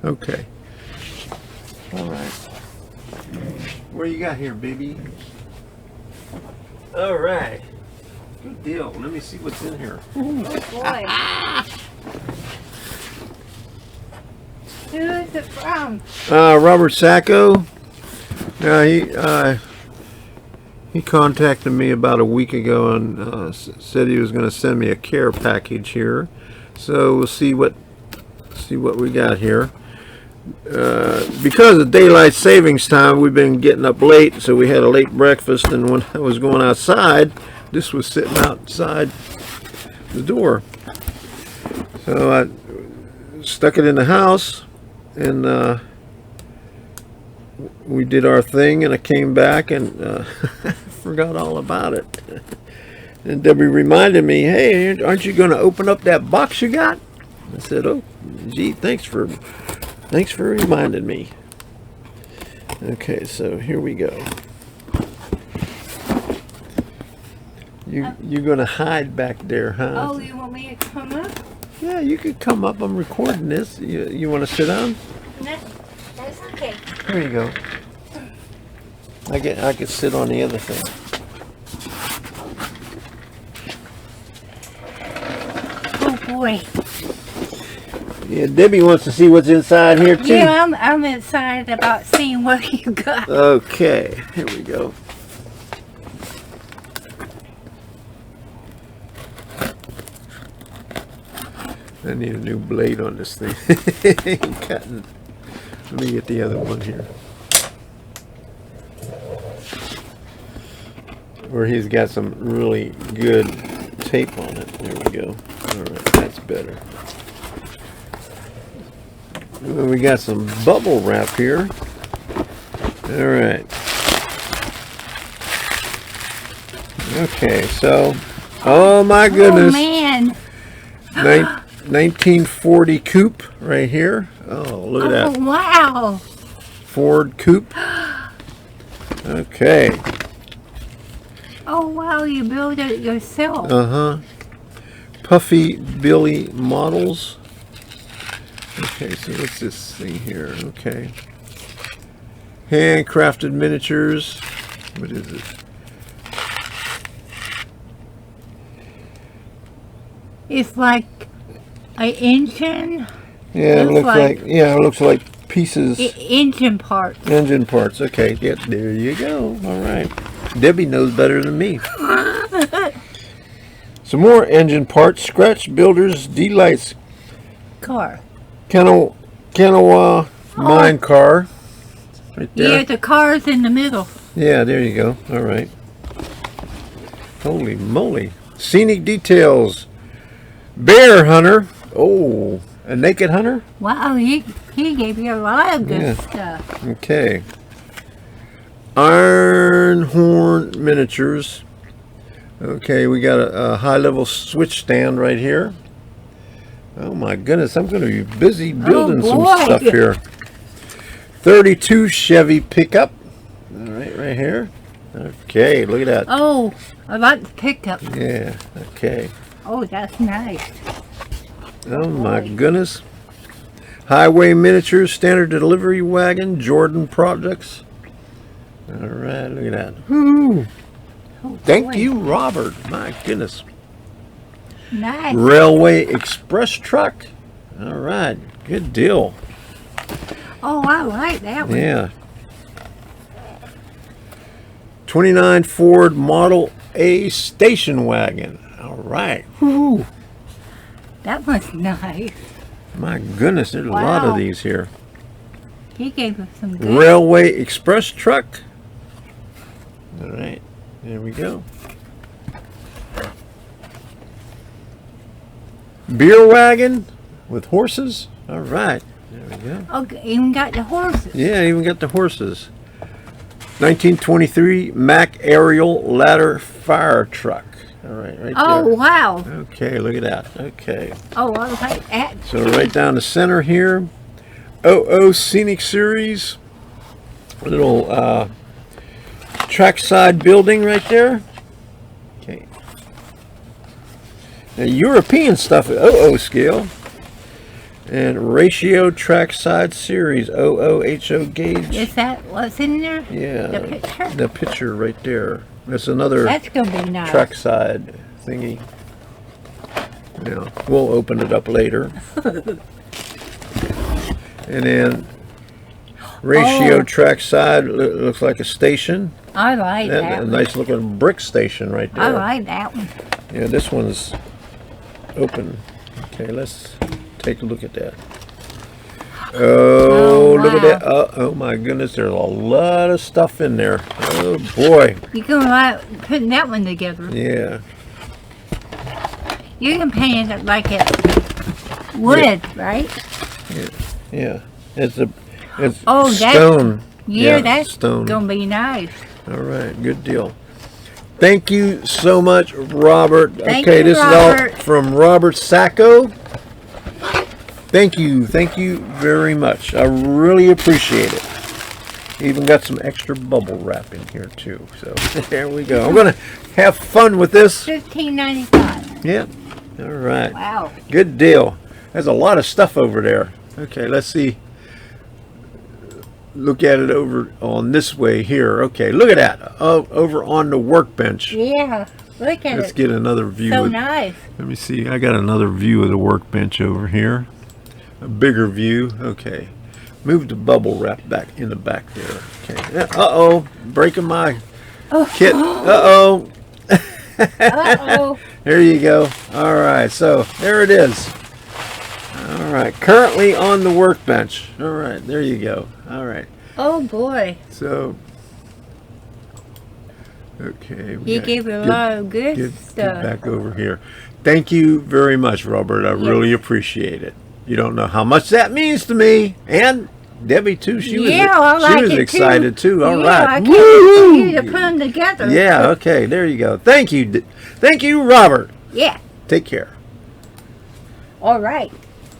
Okay. All right. What you got here, baby? All right. Good deal. Let me see what's in here. Oh boy. Who is it from? Robert Saco. He contacted me about a week ago and said he was going to send me a care package here. So we'll see what we got here. Because of daylight savings time, we've been getting up late, so we had a late breakfast. And when I was going outside, this was sitting outside the door. So I stuck it in the house, and we did our thing, and I came back and forgot all about it. And Debbie reminded me, "Hey, aren't you going to open up that box you got?" I said, "Oh, gee, thanks for reminding me." Okay, so here we go. You're going to hide back there, huh? Oh, you want me to come up? Yeah, you could come up. I'm recording this. You want to sit down? No, that's okay. Here you go. I could sit on the other thing. Oh boy. Yeah, Debbie wants to see what's inside here too. Yeah, I'm excited about seeing what you got. Okay, here we go. I need a new blade on this thing. Cutting. Let me get the other one here. Where he's got some really good tape on it. There we go. All right, that's better. Well, we got some bubble wrap here. All right. Okay, so, oh my goodness. Oh man. 1940 coupe right here. Oh, look at that. Oh wow. Ford coupe. Okay. Oh wow, you built it yourself. Uh-huh. Puffy Billy models. Okay, so what's this thing here? Okay. Handcrafted miniatures. What is it? It's like an engine. Yeah, it looks like pieces. Engine parts. Engine parts. Okay, yeah, there you go. All right. Debbie knows better than me. Some more engine parts. Scratch Builders D-Lights. Car. Kanawha mine car. Right there. Yeah, the car's in the middle. Yeah, there you go. All right. Holy moly. Scenic Details. Bear Hunter. Oh, a naked hunter? Wow, he gave you a lot of good stuff. Okay. Iron Horn Miniatures. Okay, we got a high-level switch stand right here. Oh my goodness, I'm going to be busy building some stuff here. 32 Chevy pickup. All right, right here. Okay, look at that. Oh, I like the pickup. Yeah, okay. Oh, that's nice. Oh my goodness. Highway Miniatures, Standard Delivery Wagon, Jordan Products. All right, look at that. Woo. Oh, Thank you, Robert. My goodness. Nice. Railway Express Truck. All right, good deal. Oh, I like that one. Yeah. 29 Ford Model A Station Wagon. All right. Woo. That was nice. My goodness, there's a lot of these here. He gave us some good. Railway Express Truck. All right, there we go. Beer wagon with horses. All right, there we go. Okay, even got the horses. Yeah, even got the horses. 1923 Mack Aerial Ladder Fire Truck. All right, right there. Oh, wow. Okay, look at that. Okay. Oh, I like that. So right down the center here. OO Scenic Series. A little trackside building right there. Okay. Now, European stuff at OO scale. And ratio trackside series OOHO gauge. Is that what's in there? Yeah, The picture? the picture right there. That's another That's going to be nice. trackside thingy. Yeah, we'll open it up later. And then ratio trackside looks like a station. I like that A one. nice looking brick station right there. I like that one. Yeah, this one's open. Okay, let's take a look at that. Oh, look at wow. that. Oh my goodness, there's a lot of stuff in there. Oh boy. You can like putting that one together. Yeah. You can paint it like it's wood, right? Yeah. It's Oh, stone. Yeah, that's stone. going to be nice. All right, good deal. Thank you so much, Robert. Thank Okay, you, this Robert. is all from Robert Saco. Thank you very much. I really appreciate it. Even got some extra bubble wrap in here too. So there we go. I'm gonna have fun with this. $15.95. Yeah. All right. Wow. Good deal. There's a lot of stuff over there. Okay, let's see. Look at it over on this way here. Okay, look at that. Over on the workbench. Yeah. Look at Let's it. get another view. So nice. Let me see. I got another view of the workbench over here. A bigger view. Okay. Move the bubble wrap back in the back there. Okay. Uh-oh. Breaking my kit. Uh-oh. Uh-oh. There you go. All right. So there it is. All right. Currently on the workbench. All right. There you go. All right. Oh, boy. So, okay. You gave a lot of good Get stuff. back over here. Thank you very much, Robert. I really appreciate it. You don't know how much that means to me, and Debbie too. She was excited too. All right. I can't wait for you to put them together. Yeah. Okay. There you go. Thank you, Robert. Yeah. Take care. All right.